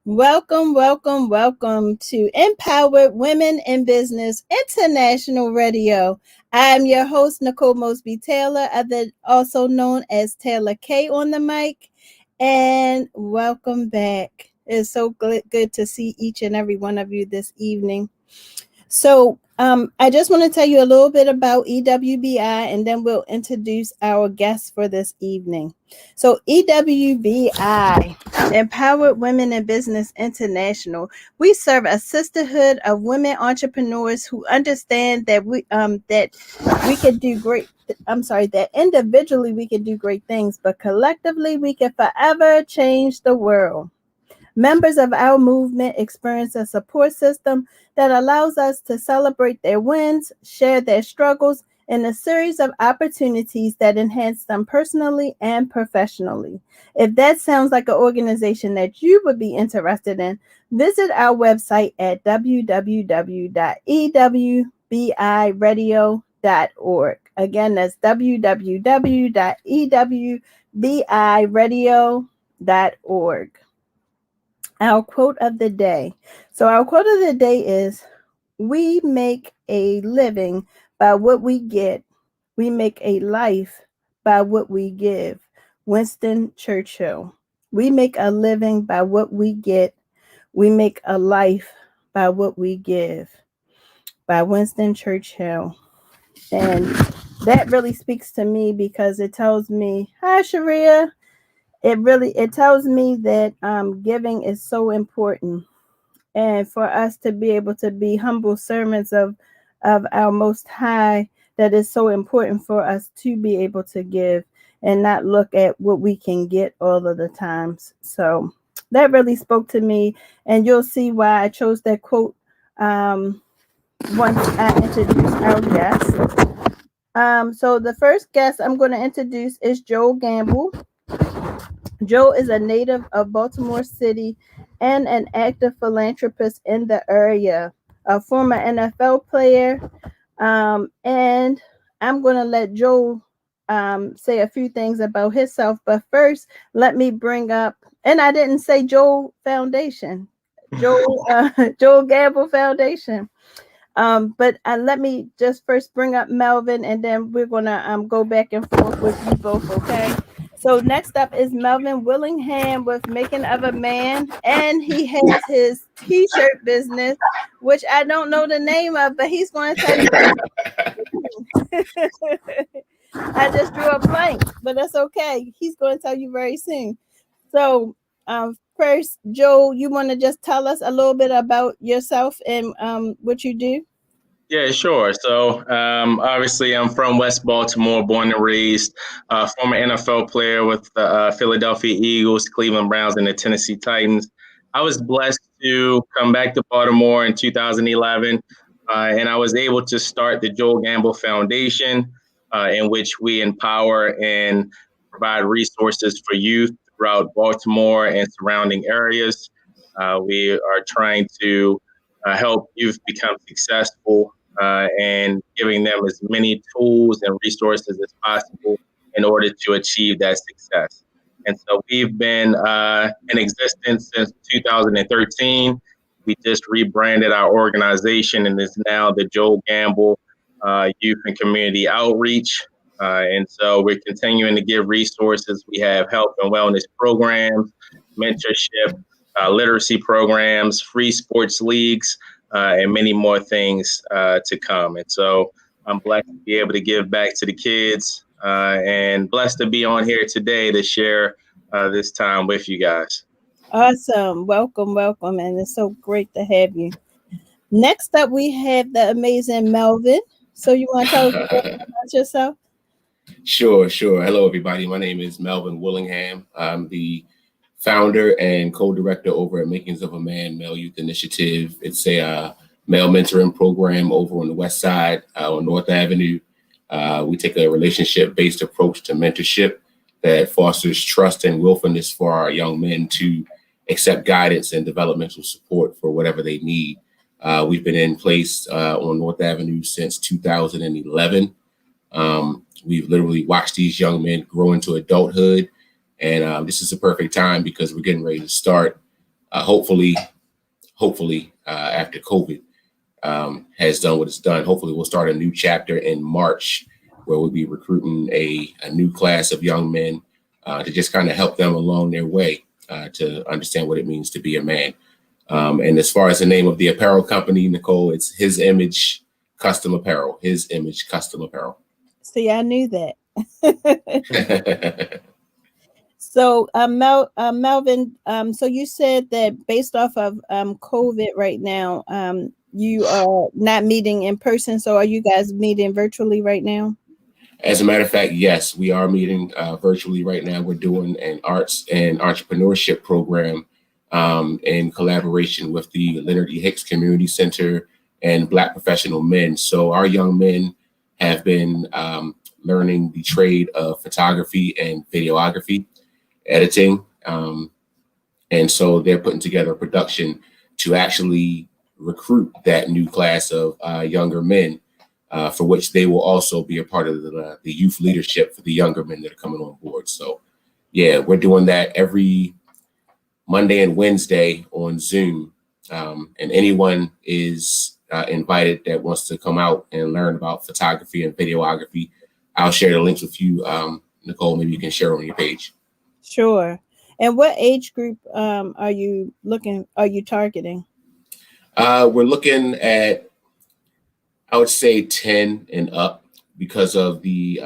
Welcome, welcome, welcome to Empowered Women in Business International Radio. I'm your host, Nicole Mosby Taylor, also known as Taylor K on the mic, and welcome back. It's so good to see each and every one of you this evening. So I just want to tell you a little bit about EWBI, and then we'll introduce our guests for this evening. So EWBI, Empowered Women in Business International, we serve a sisterhood of women entrepreneurs who understand that we can do great. That individually we can do great things, but collectively we can forever change the world. Members of our movement experience a support system that allows us to celebrate their wins, share their struggles, and a series of opportunities that enhance them personally and professionally. If that sounds like an organization that you would be interested in, visit our website at www.ewbiradio.org. Again, that's www.ewbiradio.org. Our quote of the day. So our quote of the day is, we make a living by what we get. We make a life by what we give. Winston Churchill. We make a living by what we get. We make a life by what we give. By Winston Churchill. And that really speaks to me because it tells me, hi, Sharia. It tells me that giving is so important, and for us to be able to be humble servants of our Most High, that is so important for us to be able to give and not look at what we can get all of the times. So that really spoke to me, and you'll see why I chose that quote once I introduce our guest. So the first guest I'm going to introduce is Joe Gamble. Joe is a native of Baltimore City and an active philanthropist in the area, a former NFL player. And I'm going to let Joe say a few things about himself. But first, let me bring up, and I didn't say Joe Foundation, Joe Gamble Foundation. But let me just first bring up Melvin, and then we're going to go back and forth with you both, okay? So next up is Melvin Willingham with Making of a Man, and he has his t-shirt business, which I don't know the name of, but he's going to tell you. I just drew a blank, but that's okay. He's going to tell you very soon. So first, Joe, you want to just tell us a little bit about yourself and what you do? Yeah, sure. So obviously, I'm from West Baltimore, born and raised, former NFL player with the Philadelphia Eagles, Cleveland Browns, and the Tennessee Titans. I was blessed to come back to Baltimore in 2011, and I was able to start the Joel Gamble Foundation, in which we empower and provide resources for youth throughout Baltimore and surrounding areas. We are trying to help youth become successful and giving them as many tools and resources as possible in order to achieve that success. And so we've been in existence since 2013. We just rebranded our organization and is now the Joel Gamble Youth and Community Outreach. And so we're continuing to give resources. We have health and wellness programs, mentorship, literacy programs, free sports leagues, and many more things to come. And so I'm blessed to be able to give back to the kids and blessed to be on here today to share this time with you guys. Awesome. Welcome. And it's so great to have you. Next up, we have the amazing Melvin. So you want to tell us a bit about yourself? Sure. Hello, everybody. My name is Melvin Willingham. I'm the founder and co-director over at Makings of a Man Male Youth Initiative. It's a male mentoring program over on the west side on North Avenue. We take a relationship-based approach to mentorship that fosters trust and willfulness for our young men to accept guidance and developmental support for whatever they need. We've been in place on North Avenue since 2011. We've literally watched these young men grow into adulthood. And this is a perfect time because we're getting ready to start hopefully, after COVID has done what it's done, hopefully we'll start a new chapter in March where we'll be recruiting a new class of young men to just kind of help them along their way to understand what it means to be a man. And as far as the name of the apparel company, Nicole, it's His Image Custom Apparel. His Image Custom Apparel. See, I knew that. So, Melvin, so you said that based off of COVID right now, you are not meeting in person. So are you guys meeting virtually right now? As a matter of fact, yes, we are meeting virtually right now. We're doing an arts and entrepreneurship program in collaboration with the Leonard E. Hicks Community Center and Black Professional Men. So our young men have been learning the trade of photography and videography, editing. And so they're putting together a production to actually recruit that new class of younger men, for which they will also be a part of the youth leadership for the younger men that are coming on board. So, yeah, we're doing that every Monday and Wednesday on Zoom. And anyone is invited that wants to come out and learn about photography and videography. I'll share the links with you, Nicole. Maybe you can share on your page. Sure. And what age group are you targeting? We're looking at, I would say 10 and up, because of the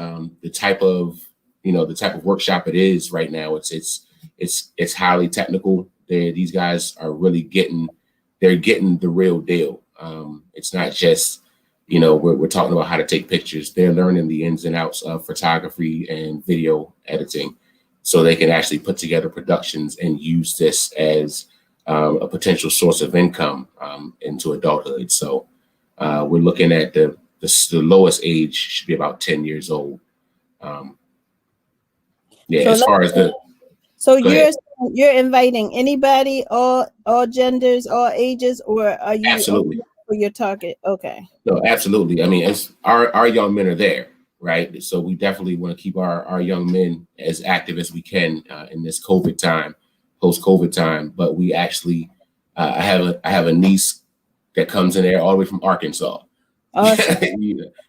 type of workshop it is right now. It's highly technical. These guys are really getting the real deal. It's not just, we're talking about how to take pictures. They're learning the ins and outs of photography and video editing, so they can actually put together productions and use this as a potential source of income into adulthood. So we're looking at the lowest age should be about 10 years old. So you're inviting anybody, all genders, all ages, or are you absolutely for your target? Okay. No, absolutely. I mean, our young men are there, right? So we definitely want to keep our young men as active as we can in this COVID time, post-COVID time. But we actually, I have a niece that comes in there all the way from Arkansas. Awesome.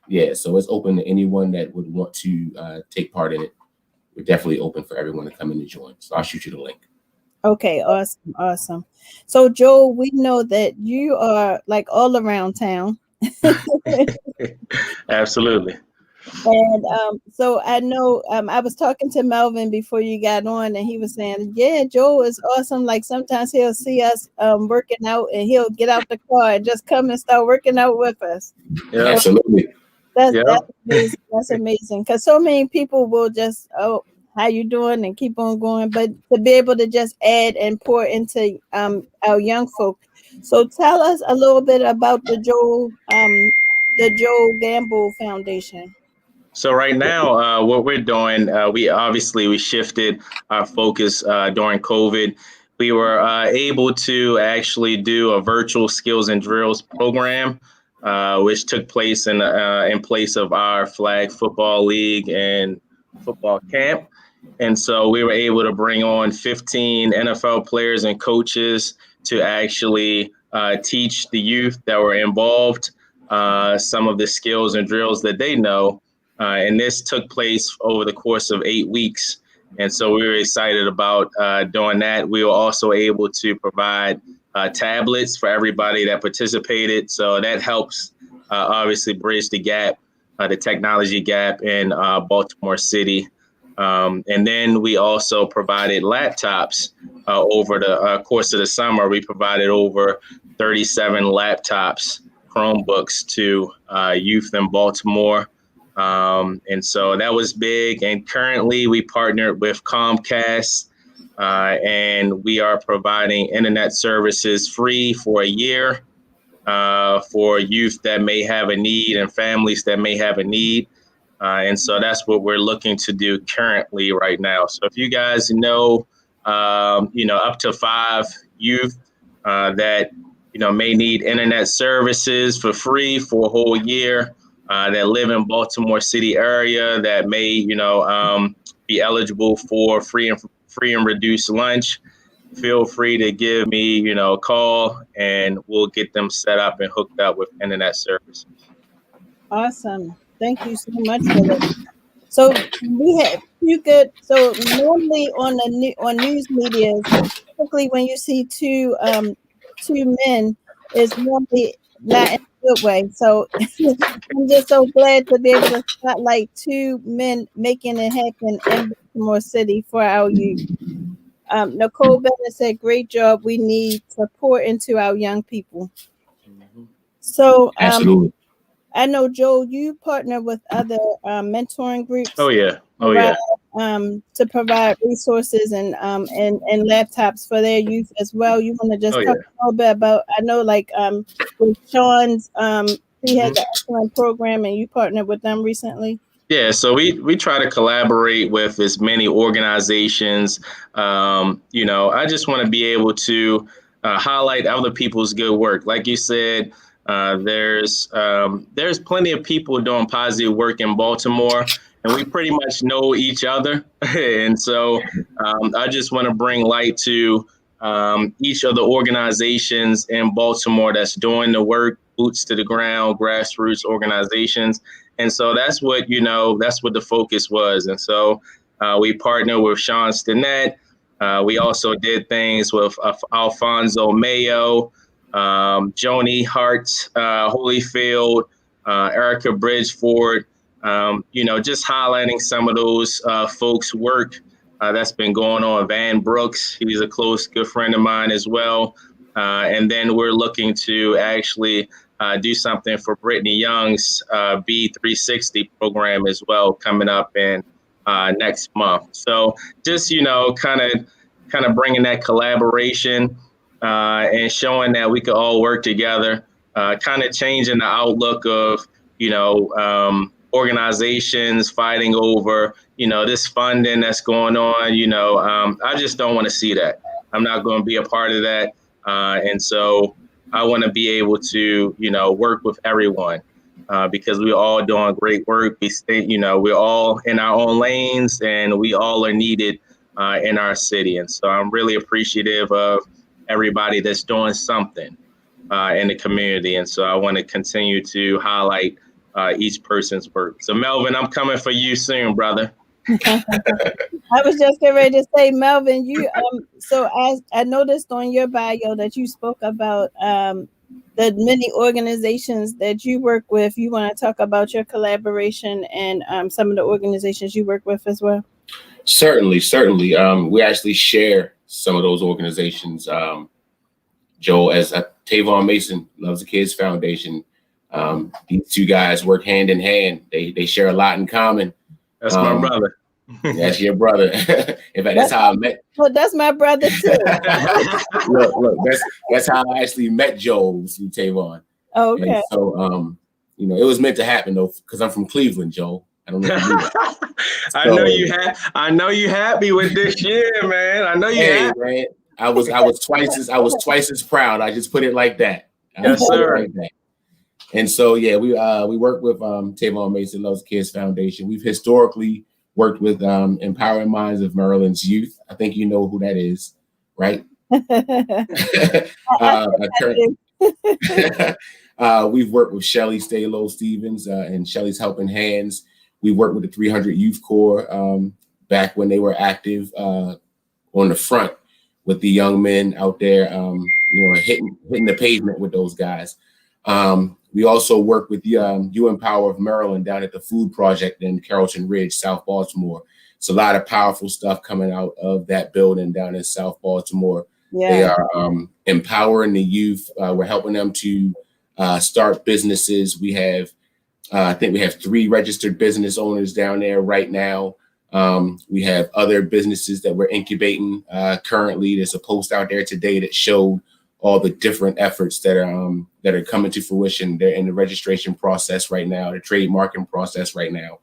Yeah, so it's open to anyone that would want to take part in it. We're definitely open for everyone to come in and join. So I'll shoot you the link. Okay, awesome. So Joel, we know that you are like all around town. Absolutely. And so I know I was talking to Melvin before you got on, and he was saying, yeah, Joel is awesome. Like sometimes he'll see us working out and he'll get out the car and just come and start working out with us. Yeah, absolutely. That's amazing. That's amazing. Because so many people will just, oh, how you doing, and keep on going. But to be able to just add and pour into our young folk. So tell us a little bit about the Joel Gamble Foundation. So right now, what we're doing, we shifted our focus during COVID. We were able to actually do a virtual skills and drills program, which took place in place of our flag football league and football camp. And so we were able to bring on 15 NFL players and coaches to actually teach the youth that were involved some of the skills and drills that they know. And this took place over the course of 8 weeks. And so we were excited about doing that. We were also able to provide tablets for everybody that participated. So that helps obviously bridge the gap, the technology gap in Baltimore City. And then we also provided laptops over the course of the summer. We provided over 37 laptops, Chromebooks to youth in Baltimore. And so that was big. And currently we partnered with Comcast and we are providing internet services free for a year for youth that may have a need and families that may have a need. And so that's what we're looking to do currently right now. So if you guys know, up to 5 youth that, may need internet services for free for a whole year, that live in Baltimore City area, that may, be eligible for free and reduced lunch, feel free to give me, a call, and we'll get them set up and hooked up with internet service. Awesome. Thank you so much for that. So so normally on news media, typically when you see two men, it's normally not in a good way. So I'm just so glad to be able to spotlight two men making it happen in Baltimore City for our youth. Nicole Bennett said, "Great job. We need to pour into our young people." So Absolutely. I know, Joel, you partner with other mentoring groups. Oh yeah. To provide resources and laptops for their youth as well. You want to just talk a little bit about? I know, with Sean's, he has an excellent program, and you partnered with them recently. Yeah, so we try to collaborate with as many organizations. I just want to be able to highlight other people's good work. Like you said, there's plenty of people doing positive work in Baltimore, and we pretty much know each other. And so I just want to bring light to each of the organizations in Baltimore that's doing the work, boots to the ground, grassroots organizations. And so that's what the focus was. And so we partnered with Sean Stinnett. We also did things with Alfonso Mayo, Joni Hart, Holyfield, Erica Bridgeford, just highlighting some of those folks' work that's been going on. Van Brooks, he's a good friend of mine as well. And then we're looking to actually do something for Brittany Young's B360 program as well, coming up in next month. So just, kind of bringing that collaboration and showing that we could all work together, kind of changing the outlook of, organizations fighting over, this funding that's going on. I just don't want to see that. I'm not going to be a part of that. And so I want to be able to, work with everyone because we're all doing great work. We're all in our own lanes, and we all are needed in our city. And so I'm really appreciative of everybody that's doing something in the community. And so I want to continue to highlight each person's work. So Melvin, I'm coming for you soon, brother. I was just getting ready to say, Melvin, you so I noticed on your bio that you spoke about the many organizations that you work with. You want to talk about your collaboration and some of the organizations you work with as well? Certainly. We actually share some of those organizations. Joel, as Tavon Mason Loves the Kids Foundation, these two guys work hand in hand. They share a lot in common. That's my brother. That's your brother. In fact, that's how I met. Well, that's my brother too. look, that's how I actually met Joel through Tavon. Oh, okay. And so, it was meant to happen though, because I'm from Cleveland, Joel. I don't know if you knew that. I know you happy with this year, man. I know you happy. Man. I was twice as proud. I just put it like that. Yes, sir. And so, yeah, we work with Tavon Mason Loves Kids Foundation. We've historically worked with Empowering Minds of Maryland's Youth. I think you know who that is, right? We've worked with Shelly Stalo Stevens and Shelly's Helping Hands. We worked with the 300 Youth Corps back when they were active on the front with the young men out there, hitting the pavement with those guys. We also work with You Empower of Maryland down at the Food Project in Carrollton Ridge, South Baltimore. It's a lot of powerful stuff coming out of that building down in South Baltimore. Yeah. They are empowering the youth. We're helping them to start businesses. We have, I think we have 3 registered business owners down there right now. We have other businesses that we're incubating currently. There's a post out there today that showed all the different efforts that are coming to fruition. They're in the registration process right now, the trademarking process right now.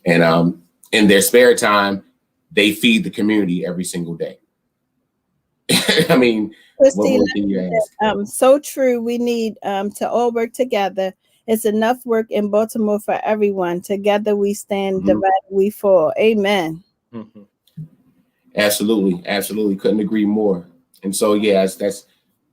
And in their spare time, they feed the community every single day. I mean, Christine, so true. We need to all work together. It's enough work in Baltimore for everyone. Together we stand, divided we fall. Amen. Absolutely. Couldn't agree more. And so, yeah,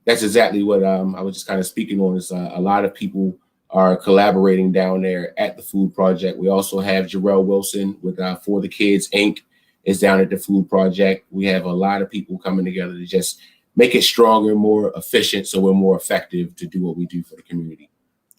that's exactly what I was just kind of speaking on. Is a lot of people are collaborating down there at the Food Project. We also have Jarrell Wilson with For the Kids Inc. is down at the Food Project. We have a lot of people coming together to just make it stronger, more efficient, so we're more effective to do what we do for the community.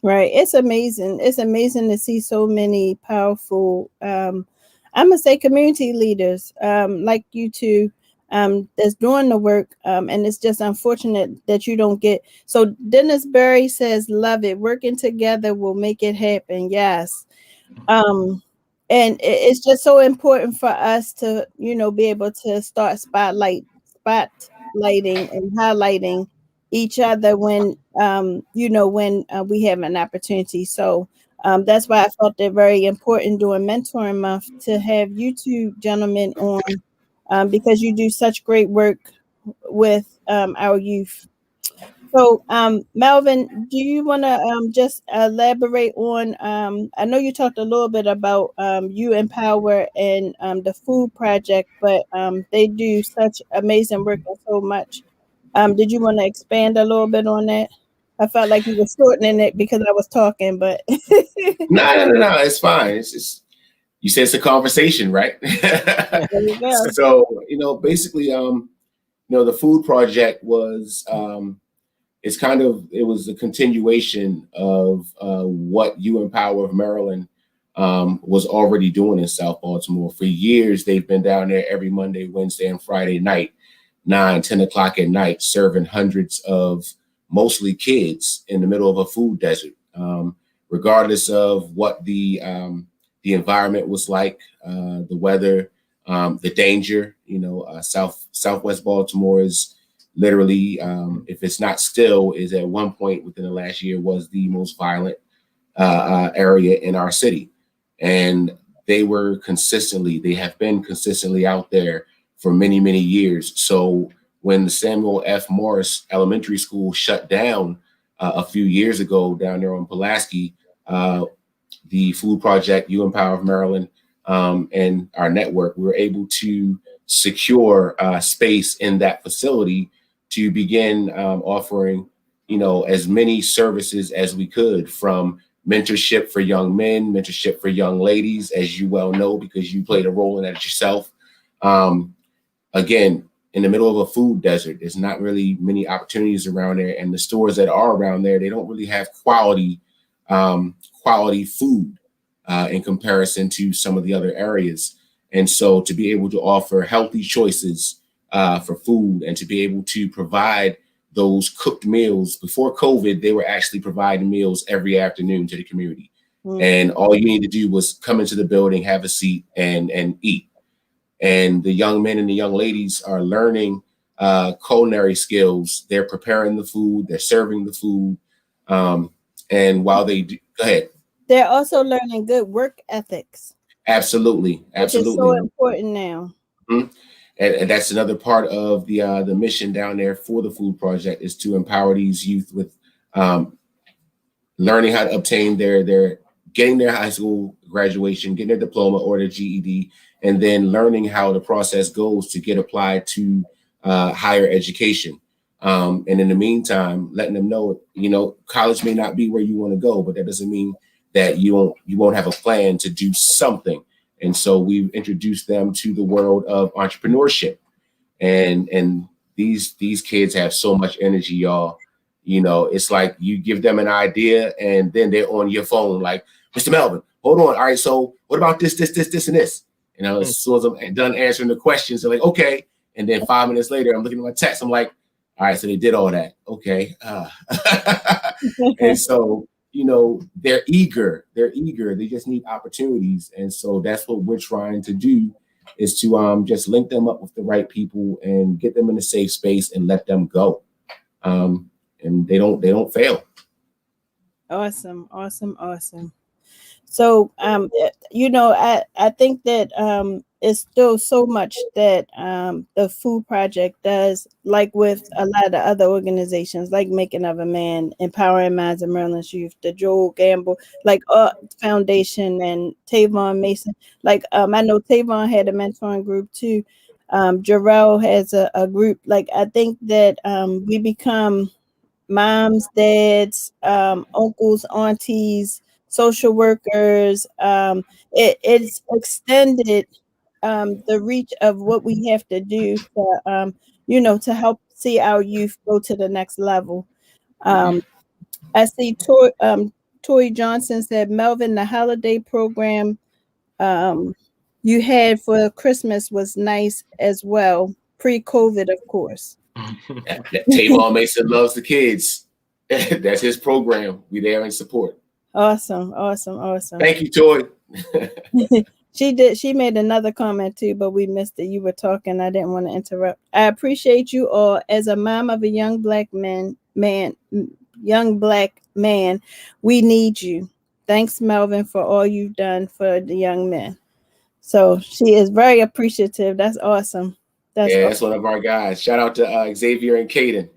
Right. It's amazing. It's amazing to see so many powerful, I'm gonna say community leaders, like you two, that's doing the work. And it's just unfortunate that you don't get. So Dennis Berry says, love it. Working together will make it happen. Yes. And it's just so important for us to, be able to start spotlighting and highlighting each other when we have an opportunity. So that's why I felt it very important during mentoring month to have you two gentlemen on, because you do such great work with our youth. So, Melvin, do you want to just elaborate on? I know you talked a little bit about You Empower and the Food Project, but they do such amazing work and so much. Did you want to expand a little bit on that? I felt like you were shortening it because I was talking, but No, it's fine. It's just, you said it's a conversation, right? there you go. So, basically, the Food Project was it was a continuation of what You Empower of Maryland was already doing in South Baltimore. For years, they've been down there every Monday, Wednesday, and Friday night, 9, 10 o'clock at night, serving hundreds of mostly kids in the middle of a food desert. Regardless of what the environment was like, the weather, the danger. Southwest Baltimore is literally, if it's not still, is at one point within the last year was the most violent area in our city. And they have been consistently out there for many, many years. So when the Samuel F. Morris Elementary School shut down a few years ago down there on Pulaski, the Food Project, You Empower of Maryland, and our network, we were able to secure space in that facility to begin offering, as many services as we could, from mentorship for young men, mentorship for young ladies, as you well know, because you played a role in that yourself. Again, in the middle of a food desert, there's not really many opportunities around there. And the stores that are around there, they don't really have quality food in comparison to some of the other areas. And so to be able to offer healthy choices for food and to be able to provide those cooked meals. Before COVID, they were actually providing meals every afternoon to the community. And all you need to do was come into the building, have a seat, and eat. And the young men and the young ladies are learning culinary skills. They're preparing the food, they're serving the food. And while they do, go ahead. They're also learning good work ethics. Absolutely. Which is so important now. Mm-hmm. And that's another part of the mission down there for the Food Project, is to empower these youth with learning how to obtain getting their high school graduation, getting their diploma or their GED, and then learning how the process goes to get applied to higher education. And in the meantime, letting them know, college may not be where you want to go, but that doesn't mean that you won't have a plan to do something. And so we've introduced them to the world of entrepreneurship. And these kids have so much energy, y'all. It's like you give them an idea and then they're on your phone like, Mr. Melvin, hold on. All right, so what about this, and this? As soon as I'm done answering the questions, they're like, okay. And then 5 minutes later, I'm looking at my text. I'm like, all right, so they did all that. Okay. And so, they're eager. They just need opportunities. And so that's what we're trying to do, is to just link them up with the right people and get them in a safe space and let them go. And they don't fail. Awesome. So, I think that it's still so much that the Food Project does, like with a lot of other organizations, like Making of a Man, Empowering Minds of Maryland's Youth, the Joel Gamble, Foundation, and Tavon Mason. I know Tavon had a mentoring group too. Jarrell has a group. Like, I think that we become moms, dads, uncles, aunties, social workers. It's extended the reach of what we have to do to, to help see our youth go to the next level. Um, I see Toy Johnson said, Melvin, the holiday program you had for Christmas was nice as well, pre-COVID, of course. Tavon Mason loves the kids. That's his program. We there in support. Awesome. Thank you, Toy. She made another comment too, but we missed it. You were talking. I didn't want to interrupt. I appreciate you all. As a mom of a young black man, we need you. Thanks, Melvin, for all you've done for the young men. So she is very appreciative. That's awesome. That's one of our guys. Shout out to Xavier and Caden.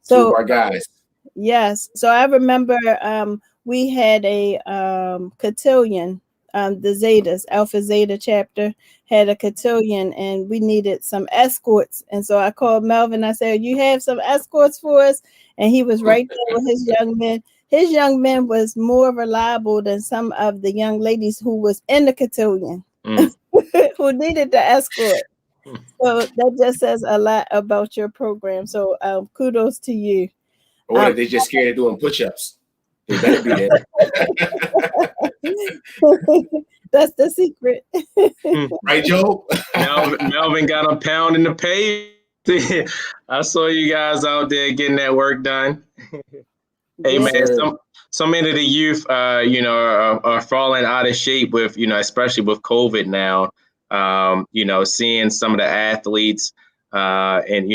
So, two of our guys. Yes. So I remember we had a cotillion, the Zetas, Alpha Zeta chapter had a cotillion, and we needed some escorts. And so I called Melvin. I said, "You have some escorts for us?" And he was right there with his young men. His young men was more reliable than some of the young ladies who was in the cotillion who needed the escort. So that just says a lot about your program. So kudos to you. Or if they just scared of doing push-ups, they better be there. That's the secret. Right, Joe? Melvin got a pound in the pay. I saw you guys out there getting that work done. Hey, Yeah. man, so many of the youth, are falling out of shape with, especially with COVID now. Seeing some of the athletes and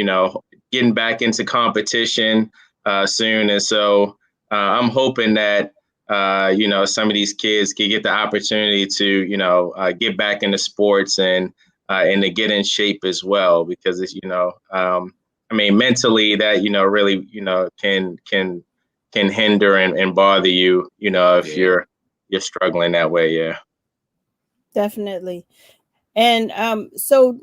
getting back into competition soon. And so I'm hoping that, some of these kids can get the opportunity to, get back into sports and to get in shape as well, because it's, mentally that, really, can hinder and bother you, if you're struggling that way. Yeah. Definitely. And so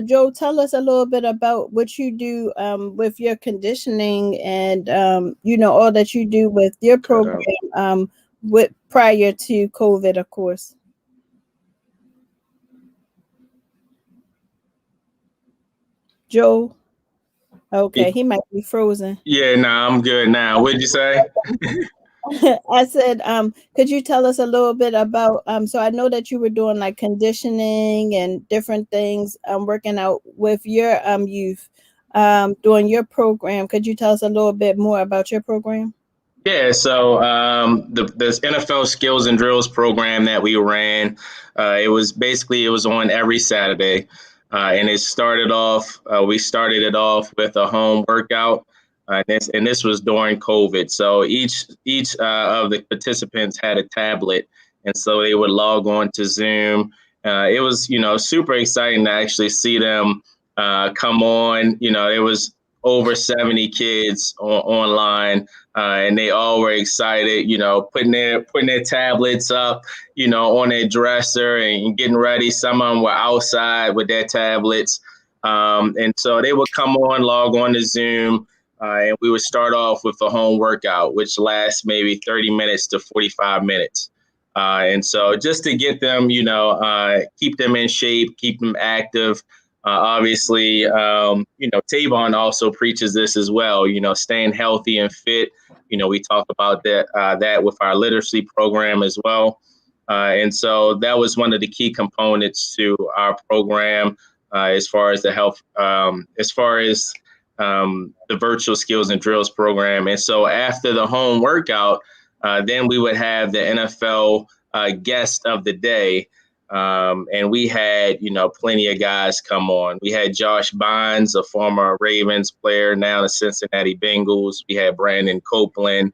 Joe, tell us a little bit about what you do with your conditioning and all that you do with your program with prior to COVID, of course. Joe. Okay, he might be frozen. Yeah, I'm good now. What'd you say? I said, could you tell us a little bit about, so I know that you were doing like conditioning and different things, working out with your youth, doing your program. Could you tell us a little bit more about your program? Yeah, so this NFL Skills and Drills program that we ran, it was on every Saturday, and we started it off with a home workout, and this was during COVID. So each of the participants had a tablet, and so they would log on to Zoom. It was super exciting to actually see them come on. It was over 70 kids online. And they all were excited, putting their tablets up, on their dresser and getting ready. Some of them were outside with their tablets. And so they would come on, log on to Zoom, and we would start off with a home workout, which lasts maybe 30 minutes to 45 minutes. And so just to get them, keep them in shape, keep them active. Obviously, Tavon also preaches this as well, staying healthy and fit. We talk about that with our literacy program as well. And so that was one of the key components to our program as far as the health, as far as the virtual skills and drills program. And so after the home workout, then we would have the NFL guest of the day. And we had, plenty of guys come on. We had Josh Bynes, a former Ravens player, now the Cincinnati Bengals. We had Brandon Copeland.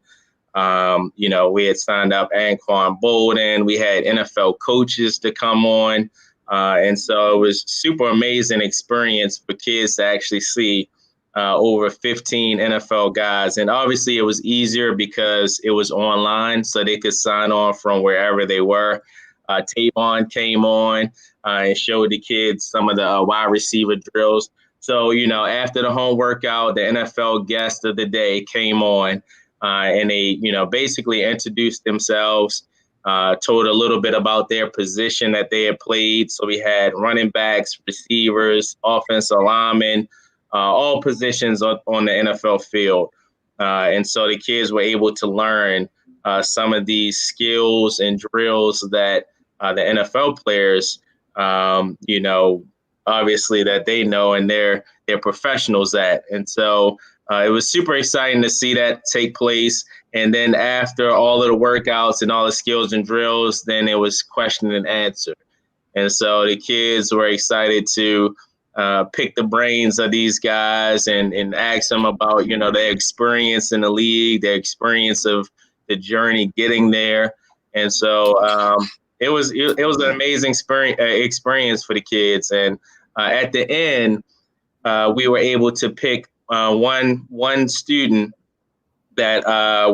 We had signed up Anquan Bolden. We had NFL coaches to come on. And so it was super amazing experience for kids to actually see over 15 NFL guys. And obviously it was easier because it was online, so they could sign on from wherever they were. Tavon came on and showed the kids some of the wide receiver drills. So, after the home workout, the NFL guest of the day came on and they, basically introduced themselves, told a little bit about their position that they had played. So we had running backs, receivers, offensive linemen, all positions on the NFL field. And so the kids were able to learn some of these skills and drills that the NFL players, obviously that they know and they're professionals at. And so it was super exciting to see that take place. And then after all of the workouts and all the skills and drills, then it was question and answer. And so the kids were excited to pick the brains of these guys and ask them about, their experience in the league, their experience of the journey getting there. And so it was an amazing experience for the kids. And at the end, we were able to pick one student that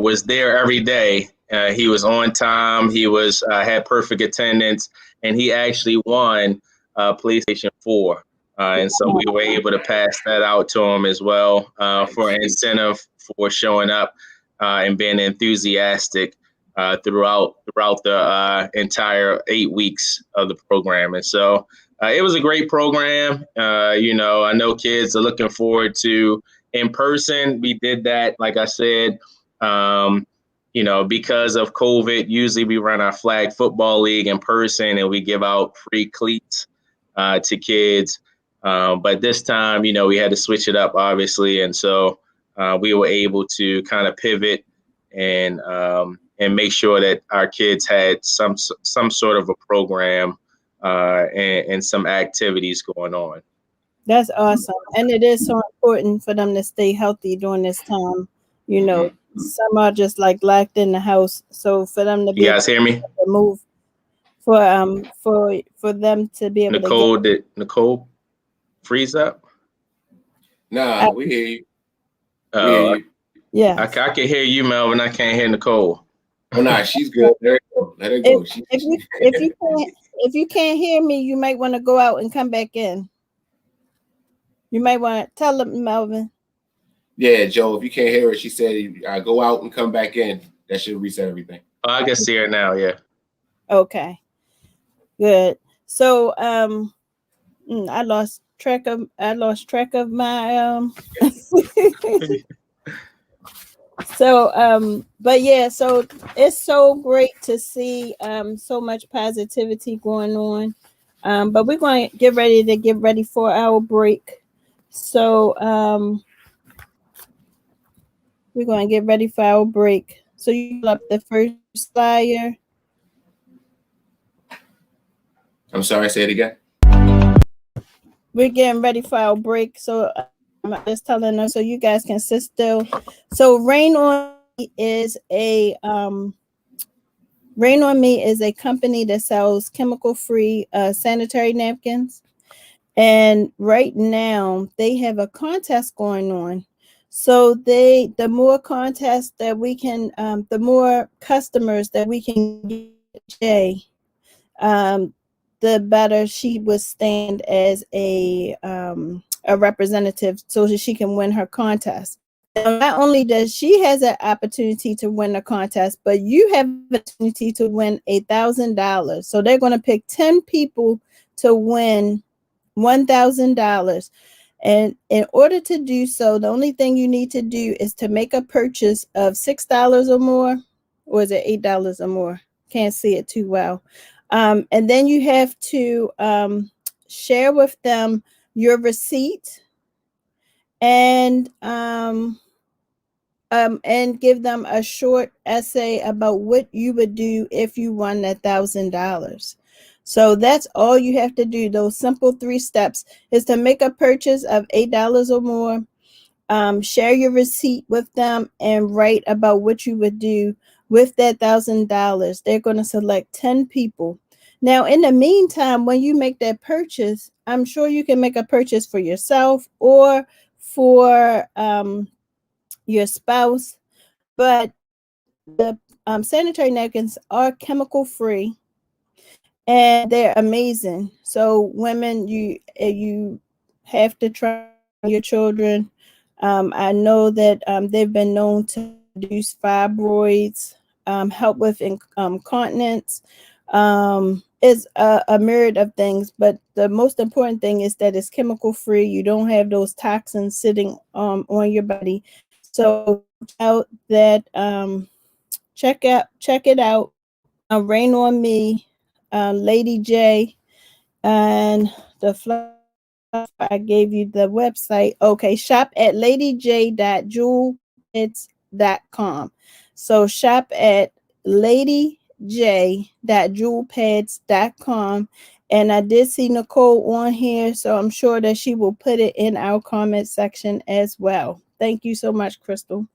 was there every day. He was on time. He was had perfect attendance, and he actually won PlayStation 4. And so we were able to pass that out to him as well for an incentive for showing up and being enthusiastic throughout the entire 8 weeks of the program. And so it was a great program. I know kids are looking forward to in person. We did that, like I said, because of COVID. Usually we run our flag football league in person and we give out free cleats to kids. But this time, we had to switch it up, obviously. And so we were able to kind of pivot and make sure that our kids had some sort of a program and some activities going on. That's awesome. And it is so important for them to stay healthy during this time. Some are just like locked in the house. So for them to be You guys hear me? able to move for them to be able to did Nicole freeze up? Nah, we hear you. We hear you. Yeah. I can hear you, Melvin. I can't hear Nicole. Oh, nah, she's good. Let her go. If you can't hear me, you might want to go out and come back in. You might want to tell them, Melvin. Yeah, Joe, if you can't hear her, she said go out and come back in. That should reset everything. Oh, I can see her now, yeah. Okay. Good. So I lost track of my So but yeah, so it's so great to see so much positivity going on. But we're going to get ready for our break. So we're going to get ready for our break. So you pull up the first flyer. I'm sorry, say it again. We're getting ready for our break. So I'm just telling them so you guys can sit still. So Rain on Me is a company that sells chemical-free sanitary napkins. And right now they have a contest going on. So the more contests that we can, the more customers that we can get, the better she would stand as a representative so that she can win her contest. Now, not only does she has an opportunity to win a contest, but you have the opportunity to win $1,000. So they're going to pick 10 people to win $1,000. And in order to do so, the only thing you need to do is to make a purchase of $6 or more, or is it $8 or more? Can't see it too well. And then you have to share with them your receipt and give them a short essay about what you would do if you won $1,000. So that's all you have to do. Those simple 3 steps is to make a purchase of $8 or more, share your receipt with them, and write about what you would do with that $1,000. They're going to select 10 people. Now, in the meantime, when you make that purchase, I'm sure you can make a purchase for yourself or for your spouse. But the sanitary napkins are chemical free. and they're amazing. So women, you have to try your children. I know that they've been known to reduce fibroids, help with incontinence. It's a myriad of things, but the most important thing is that it's chemical free. You don't have those toxins sitting on your body. So out that check it out. Rain on Me, Lady J, and the fly. I gave you the website. Okay, shop at ladyj.jewelpads.com. So shop at ladyj.jewelpads.com. And I did see Nicole on here, so I'm sure that she will put it in our comment section as well. Thank you so much, Crystal.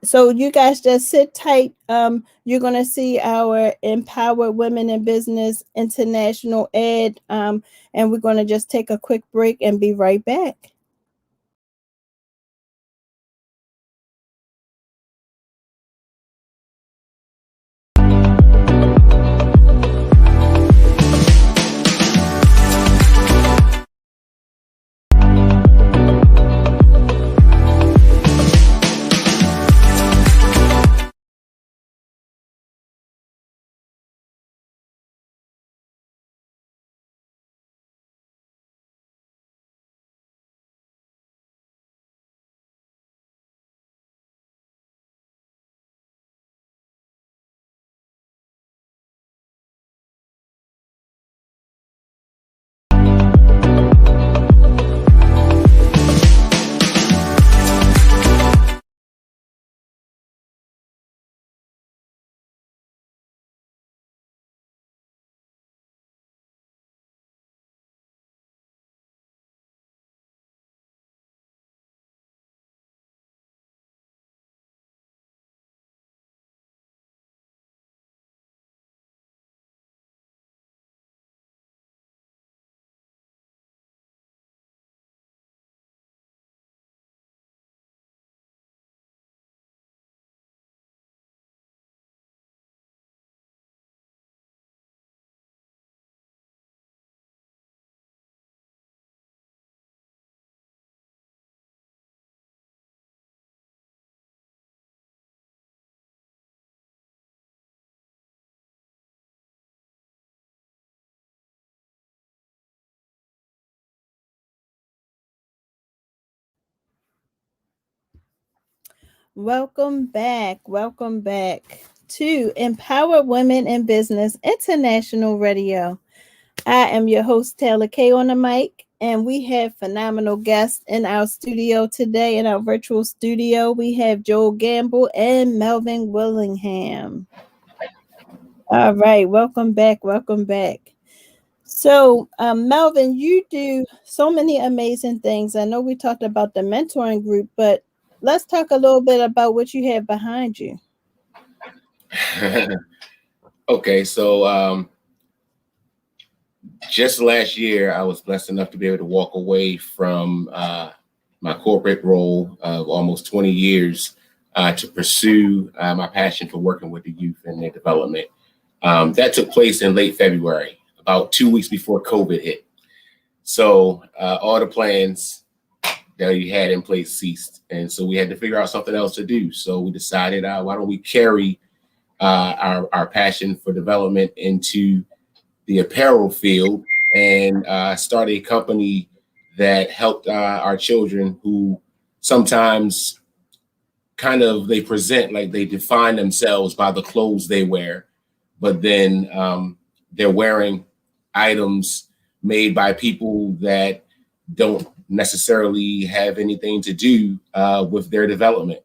So you guys just sit tight. You're going to see our Empowered Women in Business International ad. And we're going to just take a quick break and be right back. Welcome back. Welcome back to Empowered Women in Business International Radio. I am your host, Taylor Kay, on the mic, and we have phenomenal guests in our studio today, in our virtual studio. We have Joel Gamble and Melvin Willingham. All right, welcome back. Welcome back. So, Melvin, you do so many amazing things. I know we talked about the mentoring group, but let's talk a little bit about what you have behind you. Okay, so just last year, I was blessed enough to be able to walk away from my corporate role of almost 20 years to pursue my passion for working with the youth and their development. That took place in late February, about 2 weeks before COVID hit. So all the plans that we had in place ceased. And so we had to figure out something else to do. So we decided, why don't we carry our passion for development into the apparel field and start a company that helped our children who sometimes they present like they define themselves by the clothes they wear, but then they're wearing items made by people that don't necessarily have anything to do with their development.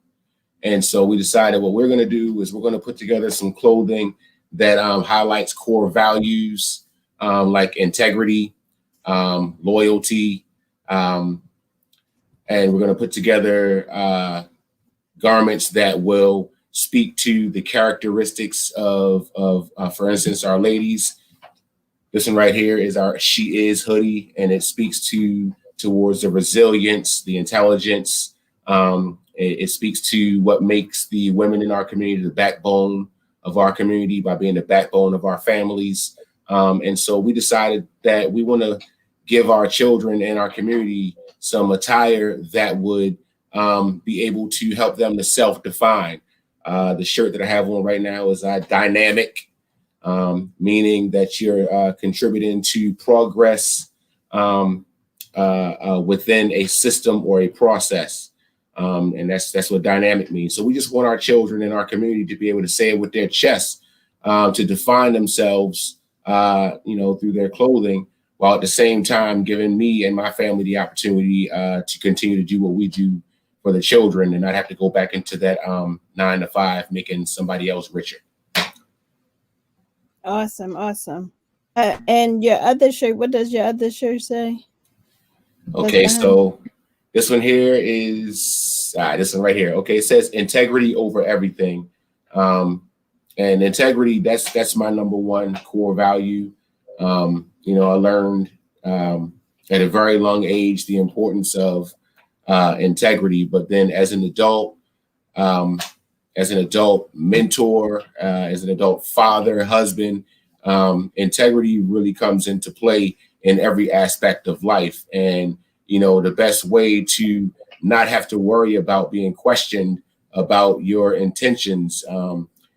And so we decided what we're going to do is we're going to put together some clothing that highlights core values like integrity, loyalty, and we're going to put together garments that will speak to the characteristics of for instance, our ladies. This one right here is our She Is hoodie, and it speaks towards the resilience, the intelligence. It speaks to what makes the women in our community the backbone of our community, by being the backbone of our families. And so we decided that we want to give our children and our community some attire that would be able to help them to self-define. The shirt that I have on right now is dynamic, meaning that you're contributing to progress within a system or a process. And that's what dynamic means. So we just want our children in our community to be able to say it with their chest, to define themselves, through their clothing, while at the same time giving me and my family the opportunity to continue to do what we do for the children and not have to go back into that 9 to 5, making somebody else richer. Awesome. And your other shirt, what does your other shirt say? Okay, so this one here is this one right here. Okay, it says integrity over everything. And integrity, that's my number one core value. I learned at a very young age the importance of integrity, but then as an adult mentor, as an adult father, husband, integrity really comes into play in every aspect of life. And, the best way to not have to worry about being questioned about your intentions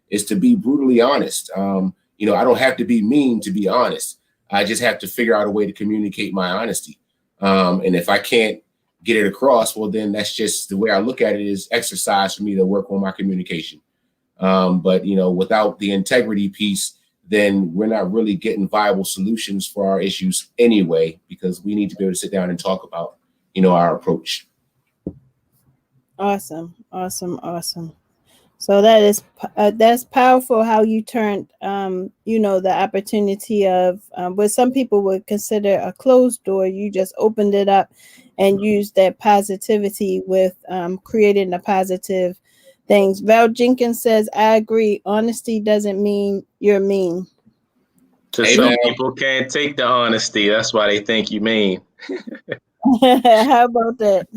is to be brutally honest. I don't have to be mean to be honest. I just have to figure out a way to communicate my honesty. And if I can't get it across, well, then that's just the way I look at it, is exercise for me to work on my communication. But without the integrity piece, then we're not really getting viable solutions for our issues anyway, because we need to be able to sit down and talk about, our approach. Awesome. So that's powerful how you turned, the opportunity of what some people would consider a closed door. You just opened it up and used that positivity with creating the positive things. Val Jenkins says, I agree. Honesty doesn't mean you're mean. Some people can't take the honesty. That's why they think you mean. How about that?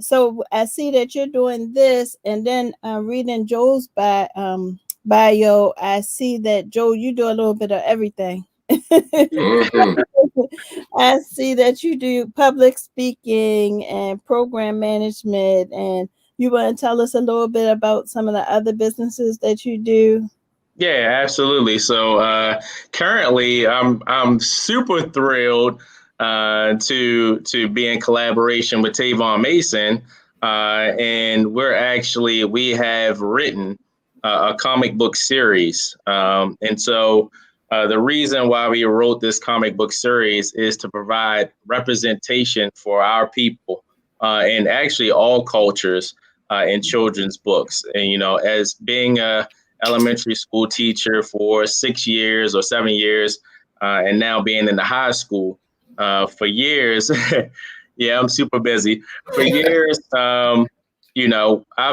So I see that you're doing this, and then reading Joel's bio, I see that Joel, you do a little bit of everything. Mm-hmm. I see that you do public speaking and program management, and you want to tell us a little bit about some of the other businesses that you do? Yeah, absolutely. So currently, I'm super thrilled to be in collaboration with Tavon Mason, and we have written a comic book series, and so the reason why we wrote this comic book series is to provide representation for our people and actually all cultures in children's books. And as being a elementary school teacher for 6 years or 7 years, and now being in the high school for years. Yeah, I'm super busy. For years, I've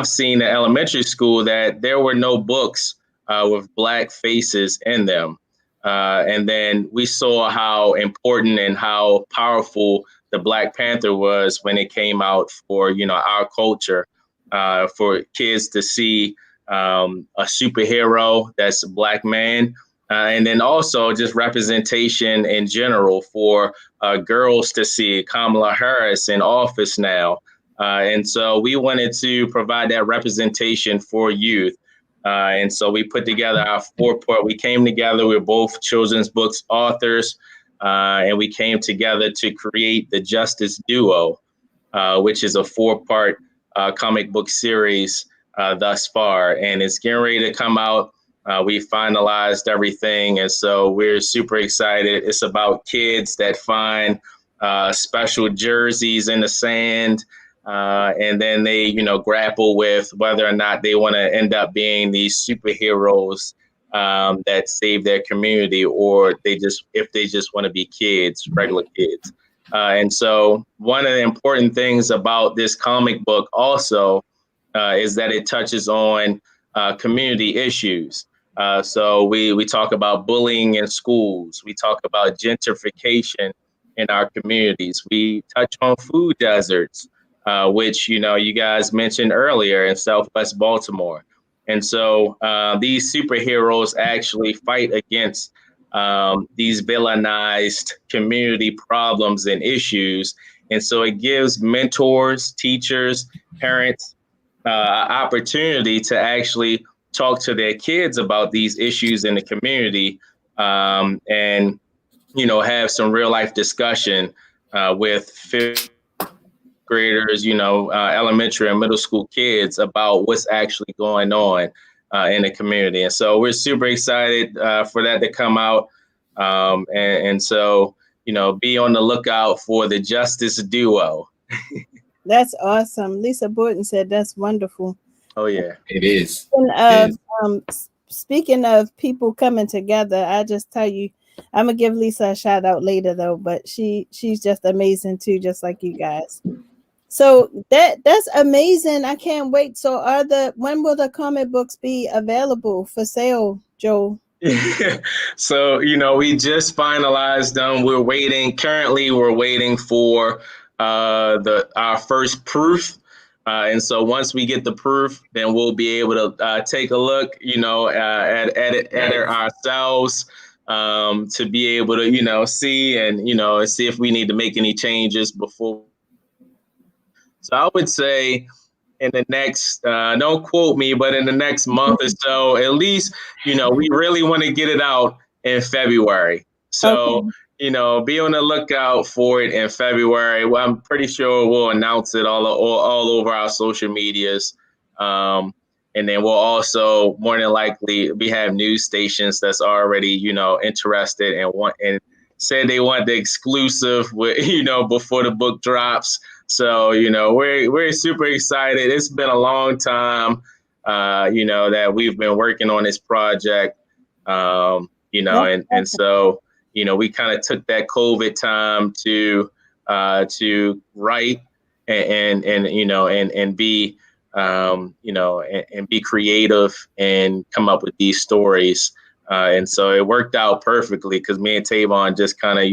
seen in elementary school that there were no books with Black faces in them. And then we saw how important and how powerful the Black Panther was when it came out for, our culture, for kids to see a superhero that's a Black man. And then also just representation in general for girls to see Kamala Harris in office now. And so we wanted to provide that representation for youth. And so we put together our 4-part. We came together. We're both children's books authors, and we came together to create the Justice Duo, which is a 4-part comic book series thus far. And it's getting ready to come out. We finalized everything, and so we're super excited. It's about kids that find special jerseys in the sand, and then they, grapple with whether or not they want to end up being these superheroes that save their community, or if they just want to be kids, regular kids. And so one of the important things about this comic book also is that it touches on community issues. So we talk about bullying in schools. We talk about gentrification in our communities. We touch on food deserts, which, you guys mentioned earlier in Southwest Baltimore. And so these superheroes actually fight against these villainized community problems and issues. And so it gives mentors, teachers, parents opportunity to actually talk to their kids about these issues in the community, and have some real life discussion with fifth graders, elementary and middle school kids about what's actually going on in the community. And so we're super excited for that to come out. And so, be on the lookout for the Justice Duo. That's awesome. Lisa Borton said that's wonderful. Oh, yeah. It is. Speaking of people coming together, I just tell you, I'm gonna give Lisa a shout out later though, but she's just amazing too, just like you guys. So that's amazing. I can't wait. So when will the comic books be available for sale, Joel? So, we just finalized them. Currently we're waiting for our first proof. And so once we get the proof, then we'll be able to take a look, at it ourselves, to be able to, see and, see if we need to make any changes before. So I would say in the next, don't quote me, but in the next month or so, at least, we really want to get it out in February. So, Okay. Be on the lookout for it in February. Well, I'm pretty sure we'll announce it all over our social medias. And then we'll also more than likely we have news stations that's already, interested and said they want the exclusive with, before the book drops. So, we're super excited. It's been a long time, that we've been working on this project, and so, we kind of took that COVID time to write and be, and be creative and come up with these stories. And so it worked out perfectly because me and Tavon just kind of,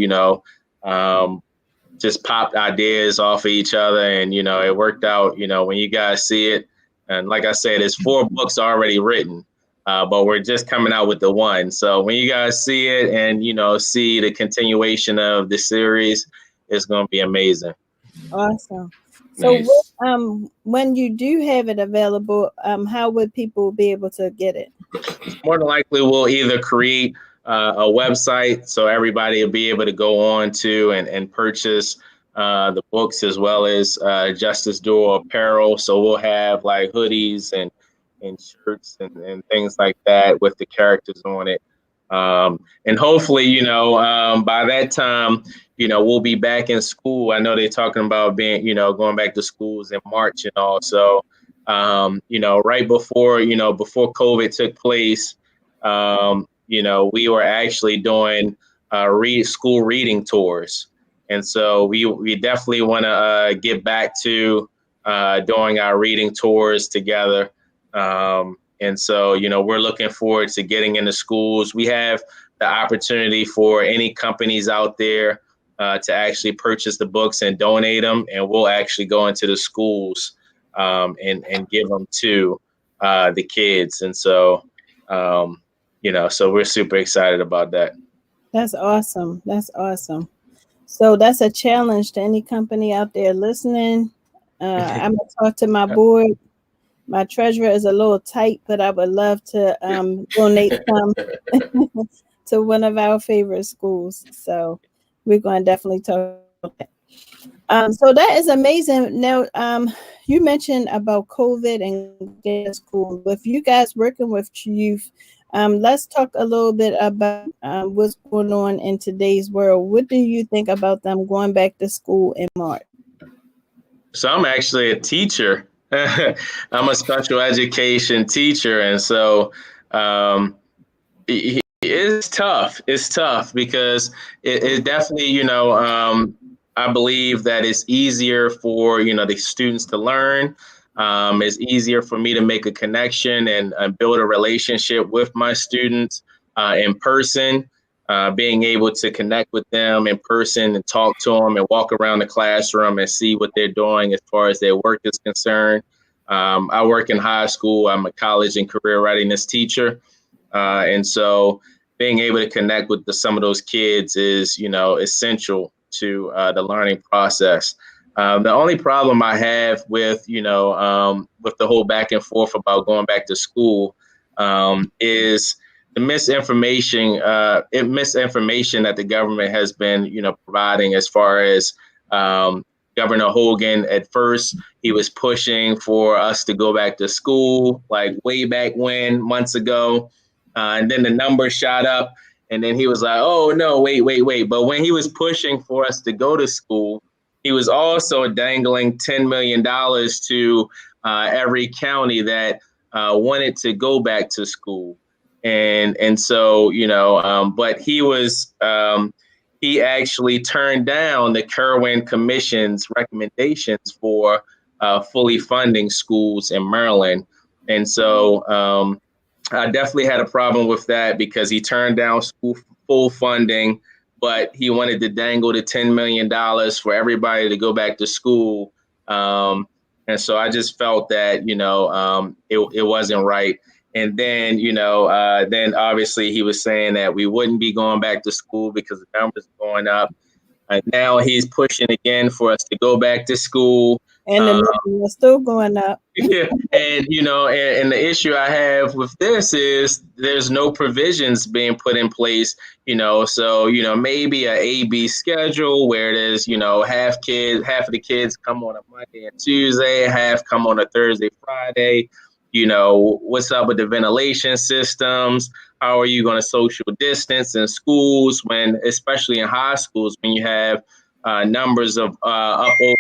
just popped ideas off of each other, and it worked out. When you guys see it, and like I said, it's 4 books already written, but we're just coming out with the one. So when you guys see it and see the continuation of the series, it's going to be amazing. Awesome. So Nice. when you do have it available, how would people be able to get it? More than likely, we'll either create a website so everybody will be able to go on to and purchase the books, as well as Justice Duo apparel. So we'll have like hoodies and shirts and things like that with the characters on it. And hopefully, by that time, we'll be back in school. I know they're talking about being, going back to schools in March and all. So, right before COVID took place, we were actually doing school reading tours. And so we definitely want to get back to doing our reading tours together. And so, we're looking forward to getting into schools. We have the opportunity for any companies out there to actually purchase the books and donate them. And we'll actually go into the schools and give them to the kids. And so, so we're super excited about that. That's awesome. That's awesome. So that's a challenge to any company out there listening. I'm going to talk to my board. My treasurer is a little tight, but I would love to donate some to one of our favorite schools. So we're going to definitely talk about that. So that is amazing. Now, you mentioned about COVID and getting school. With you guys working with youth, let's talk a little bit about what's going on in today's world. What do you think about them going back to school in March? So I'm actually a teacher. I'm a special education teacher. And so it's tough. It's tough because it definitely, I believe that it's easier for, the students to learn. It's easier for me to make a connection and build a relationship with my students in person, being able to connect with them in person and talk to them and walk around the classroom and see what they're doing as far as their work is concerned. I work in high school. I'm a college and career readiness teacher. And so being able to connect with some of those kids is, essential to the learning process. The only problem I have with, with the whole back and forth about going back to school is the misinformation that the government has been, providing as far as Governor Hogan. At first, he was pushing for us to go back to school, like way back when, months ago. And then the numbers shot up. And then he was like, oh, no, wait. But when he was pushing for us to go to school, he was also dangling $10 million to every county that wanted to go back to school. And so, but he actually turned down the Kerwin Commission's recommendations for fully funding schools in Maryland. And so I definitely had a problem with that because he turned down school full funding, but he wanted to dangle the $10 million for everybody to go back to school. And so I just felt that, it wasn't right. And then, then obviously he was saying that we wouldn't be going back to school because the numbers are going up. And now he's pushing again for us to go back to school. And the numbers are still going up. Yeah. And, and the issue I have with this is there's no provisions being put in place, so, maybe a A-B schedule where there's, half of the kids come on a Monday and Tuesday, half come on a Thursday, Friday. What's up with the ventilation systems? How are you going to social distance in schools when, especially in high schools, when you have numbers of up over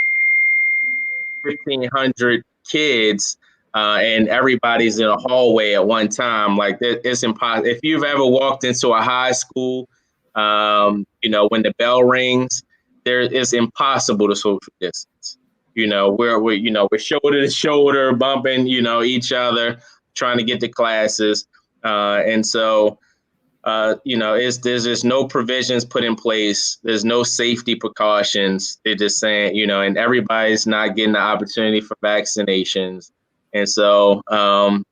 1,500 kids and everybody's in a hallway at one time? Like, it's impossible. If you've ever walked into a high school, when the bell rings, it's impossible to social distance. We're shoulder to shoulder, bumping, each other, trying to get to classes. And so, there's just no provisions put in place. There's no safety precautions. They're just saying, and everybody's not getting the opportunity for vaccinations. And so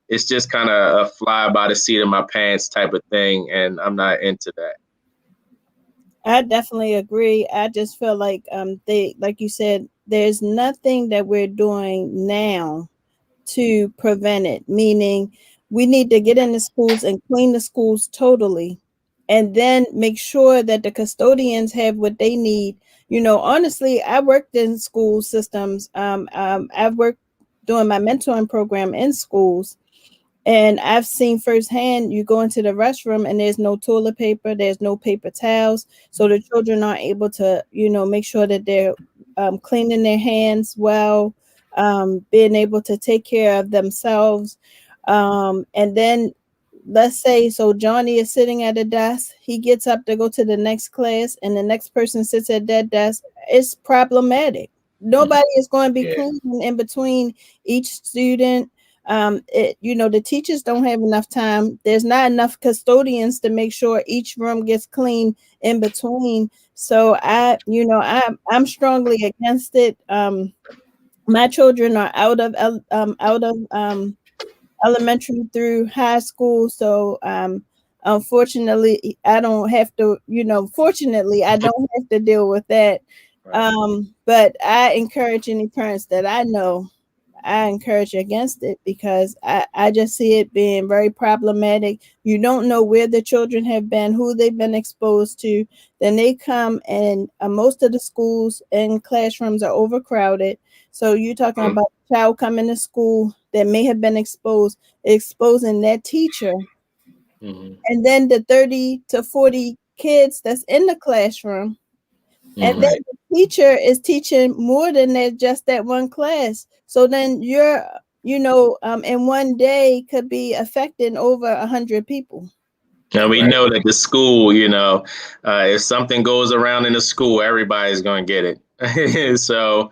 it's just kind of a fly by the seat of my pants type of thing. And I'm not into that. I definitely agree. I just feel like like you said, there's nothing that we're doing now to prevent it, meaning we need to get in the schools and clean the schools totally, and then make sure that the custodians have what they need. Honestly, I worked in school systems. I've worked doing my mentoring program in schools, and I've seen firsthand, you go into the restroom and there's no toilet paper, there's no paper towels. So the children aren't able to, make sure that they're cleaning their hands well, being able to take care of themselves. And then let's say, so Johnny is sitting at a desk, he gets up to go to the next class and the next person sits at that desk. It's problematic. Nobody is going to be cleaning in between each student. The teachers don't have enough time. There's not enough custodians to make sure each room gets clean in between. So I'm strongly against it. My children are out of elementary through high school. So unfortunately, I don't have to, fortunately, I don't have to deal with that. Right. But I encourage any parents that I know, I encourage against it because I just see it being very problematic. You don't know where the children have been, who they've been exposed to. Then they come and most of the schools and classrooms are overcrowded. So you're talking about a child coming to school that may have been exposing that teacher. Mm-hmm. And then the 30 to 40 kids that's in the classroom. And then the teacher is teaching more than just that one class. So then you're, in one day could be affecting over 100 people. And we know that the school, if something goes around in the school, everybody's going to get it. So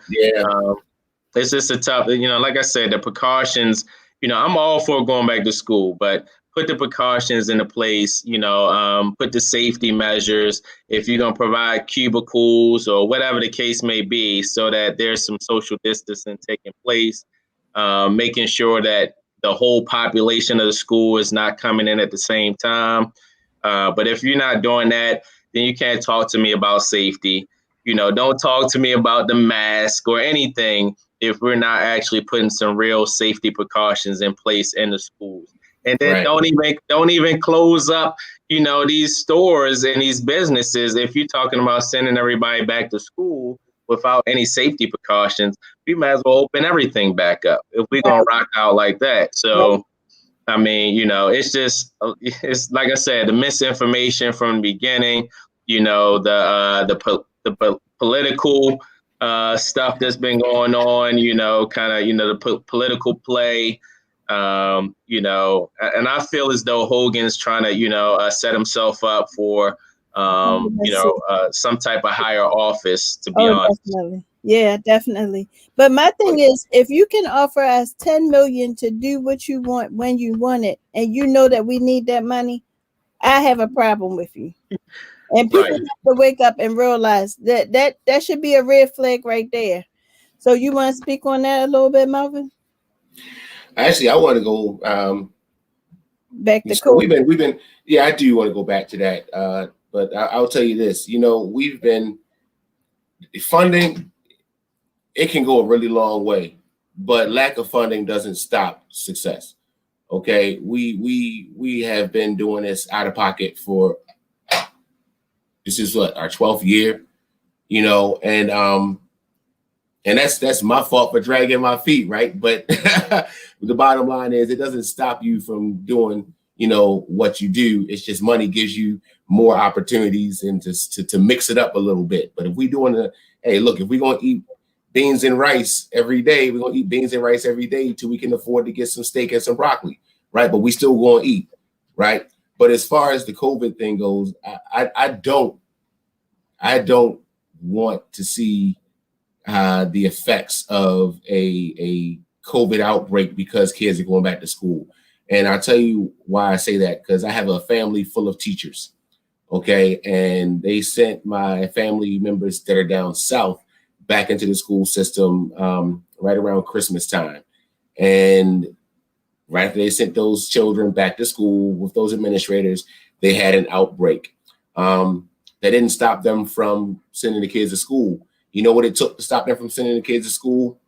it's just a tough, like I said, the precautions, I'm all for going back to school, but put the precautions into place, put the safety measures. If you're going to provide cubicles or whatever the case may be, so that there's some social distancing taking place. making sure that the whole population of the school is not coming in at the same time. But if you're not doing that, then you can't talk to me about safety. Don't talk to me about the mask or anything if we're not actually putting some real safety precautions in place in the schools. And then don't even close up, these stores and these businesses. If you're talking about sending everybody back to school without any safety precautions, we might as well open everything back up if we're gonna rock out like that. So I mean, it's like I said, the misinformation from the beginning, the political stuff that's been going on, the political play, and I feel as though Hogan's trying to, set himself up for, some type of higher office, to be honest. Definitely. Yeah, definitely. But my thing is, if you can offer us 10 million to do what you want when you want it, and you know that we need that money, I have a problem with you. And people have to wake up and realize that should be a red flag right there. So you want to speak on that a little bit, Melvin? Actually, I want to go back to COVID. We've been I do want to go back to that. But I'll tell you this, we've been funding. It can go a really long way, but lack of funding doesn't stop success. Okay, we have been doing this out of pocket for, this is what, our 12th year, and that's my fault for dragging my feet, right? But the bottom line is, it doesn't stop you from doing, what you do. It's just money gives you more opportunities and to mix it up a little bit. But if we doing hey, look, if we're gonna eat beans and rice every day, we're gonna eat beans and rice every day till we can afford to get some steak and some broccoli, right? But we still gonna eat, right? But as far as the COVID thing goes, I don't want to see the effects of a COVID outbreak because kids are going back to school. And I'll tell you why I say that, because I have a family full of teachers, okay? And they sent my family members that are down south back into the school system right around Christmas time. And right after they sent those children back to school with those administrators, they had an outbreak. That didn't stop them from sending the kids to school. You know what it took to stop them from sending the kids to school?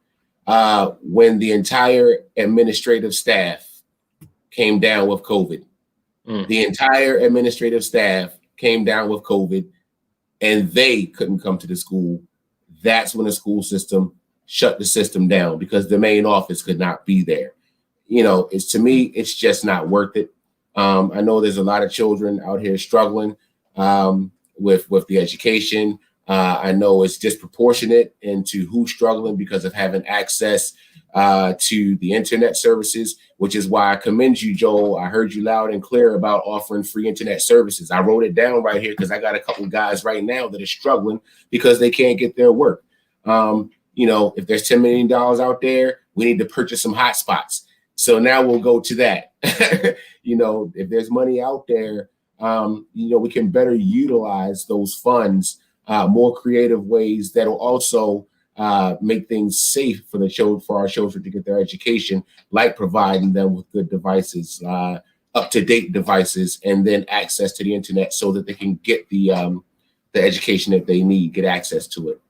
When the entire administrative staff came down with COVID. The entire administrative staff came down with COVID and they couldn't come to the school. That's when the school system shut the system down because the main office could not be there. To me, it's just not worth it. I know there's a lot of children out here struggling with the education. I know it's disproportionate into who's struggling because of having access to the internet services, which is why I commend you, Joel. I heard you loud and clear about offering free internet services. I wrote it down right here because I got a couple of guys right now that are struggling because they can't get their work. If there's $10 million out there, we need to purchase some hotspots. So now we'll go to that. If there's money out there, we can better utilize those funds, more creative ways that'll also make things safe for our children to get their education, like providing them with good devices, up-to-date devices, and then access to the internet so that they can get the education that they need, get access to it.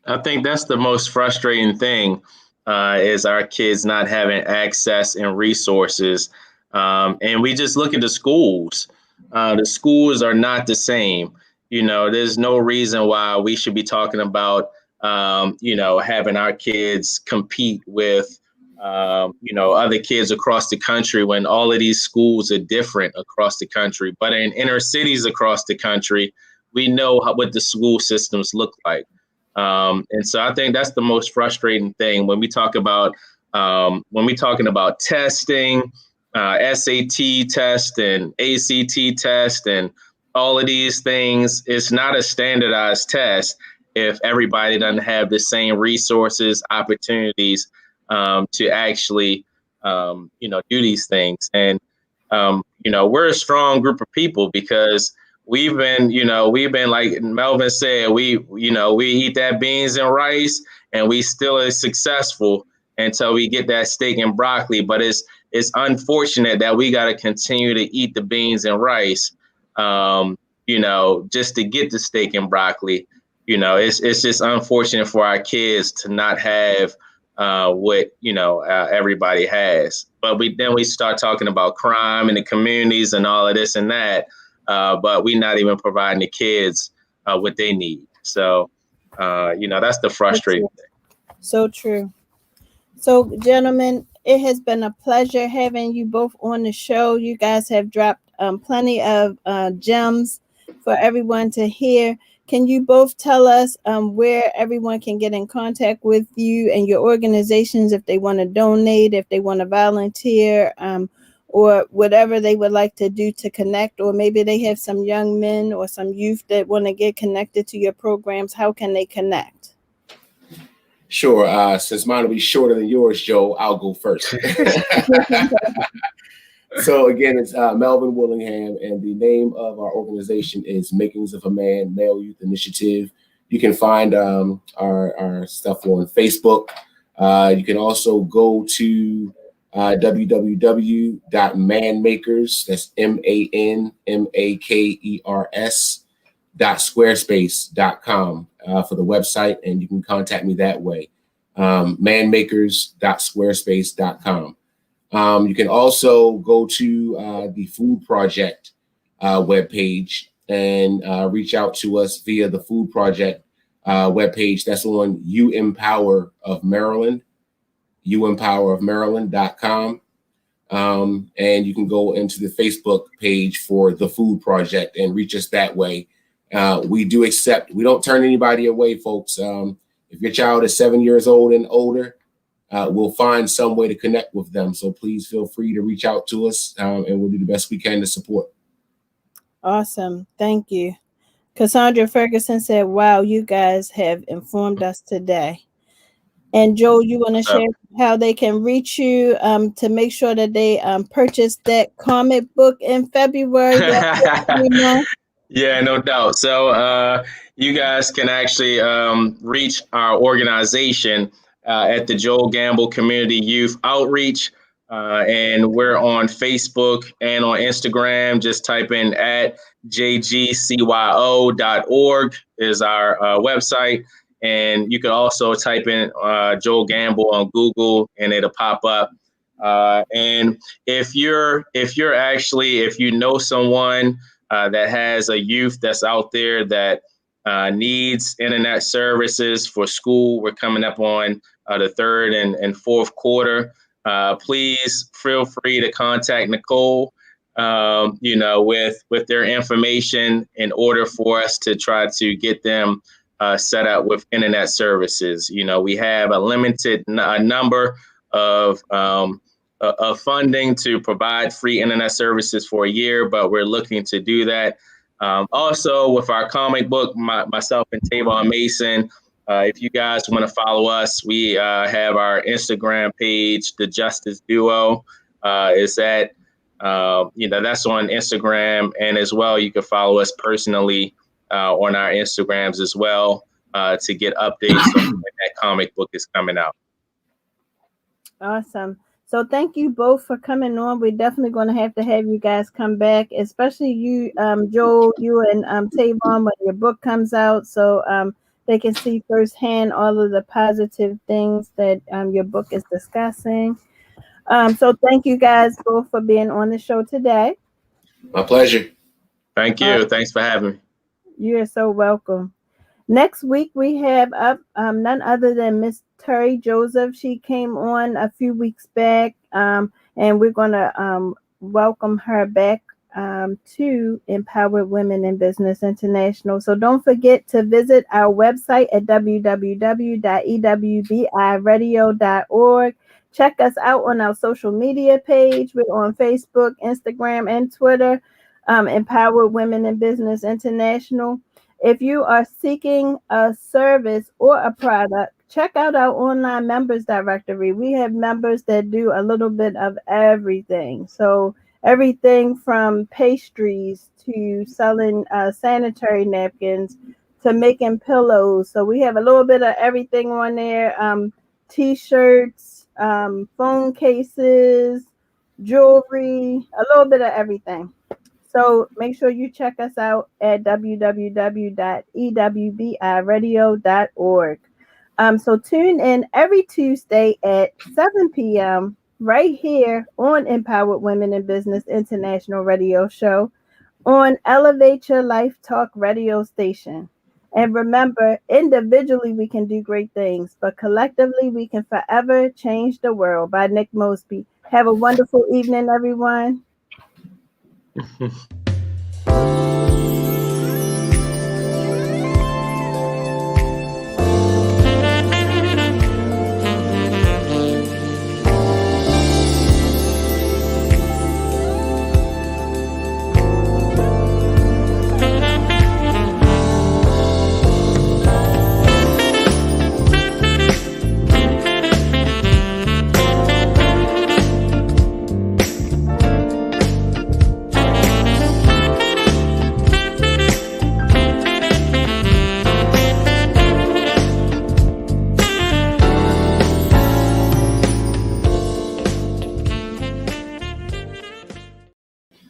I think that's the most frustrating thing, is our kids not having access and resources. And we just look at the schools. The schools are not the same. There's no reason why we should be talking about, having our kids compete with, other kids across the country when all of these schools are different across the country. But in inner cities across the country, we know what the school systems look like. And so I think that's the most frustrating thing when we talk about testing, SAT test and ACT test and all of these things. It's not a standardized test if everybody doesn't have the same resources, opportunities to actually, do these things. And, we're a strong group of people because we've been like Melvin said, we eat that beans and rice and we still are successful until we get that steak and broccoli. But it's unfortunate that we got to continue to eat the beans and rice, just to get the steak and broccoli. It's just unfortunate for our kids to not have what everybody has. But we start talking about crime in the communities and all of this and that, but we're not even providing the kids what they need. So that's the frustrating thing. So true. So, gentlemen, it has been a pleasure having you both on the show. You guys have dropped plenty of gems for everyone to hear. Can you both tell us where everyone can get in contact with you and your organizations if they want to donate, if they want to volunteer, or whatever they would like to do to connect, or maybe they have some young men or some youth that want to get connected to your programs? How can they connect? Sure. Since mine will be shorter than yours, Joe, I'll go first. So again, it's Melvin Willingham, and the name of our organization is Makings of a Man Male Youth Initiative. You can find our stuff on Facebook. You can also go to www.manmakers, that's manmakers.squarespace.com for the website, and you can contact me that way. Manmakers.squarespace.com. You can also go to the Food Project webpage and reach out to us via the Food Project webpage. That's on You Empower of Maryland, youempowerofmaryland.com. And you can go into the Facebook page for the Food Project and reach us that way. We don't turn anybody away, folks. If your child is 7 years old and older, we'll find some way to connect with them. So please feel free to reach out to us, and we'll do the best we can to support. Awesome. Thank you. Cassandra Ferguson said, wow, you guys have informed us today. And Joe, you want to share how they can reach you to make sure that they purchase that comic book in February? Yeah, no doubt. So you guys can actually reach our organization at the Joel Gamble Community Youth Outreach. And we're on Facebook and on Instagram. Just type in at jgcyo.org is our website. And you can also type in Joel Gamble on Google and it'll pop up. And if you know someone that has a youth that's out there that needs internet services for school, we're coming up on the third and fourth quarter. Please feel free to contact Nicole, with their information in order for us to try to get them set up with internet services. We have a limited number of funding to provide free internet services for a year, but we're looking to do that. Also, with our comic book, myself and Tavon Mason, if you guys want to follow us, we have our Instagram page, The Justice Duo. That's on Instagram, and as well, you can follow us personally on our Instagrams as well to get updates on when that comic book is coming out. Awesome. So thank you both for coming on. We're definitely going to have you guys come back, especially you, Joel, you and Tavon, when your book comes out, so they can see firsthand all of the positive things that your book is discussing. So thank you guys both for being on the show today. My pleasure. Thank you. Thanks for having me. You're so welcome. Next week, we have up none other than Miss Terry Joseph. She came on a few weeks back, and we're going to welcome her back to Empowered Women in Business International. So don't forget to visit our website at www.ewbiradio.org. Check us out on our social media page. We're on Facebook, Instagram, and Twitter, Empowered Women in Business International. If you are seeking a service or a product, check out our online members directory. We have members that do a little bit of everything. So everything from pastries to selling sanitary napkins to making pillows. So we have a little bit of everything on there. T-shirts, phone cases, jewelry, a little bit of everything. So make sure you check us out at www.ewbiradio.org. So tune in every Tuesday at 7 p.m. right here on Empowered Women in Business International Radio Show on Elevate Your Life Talk radio station. And remember, individually we can do great things, but collectively we can forever change the world by Nick Mosby. Have a wonderful evening, everyone.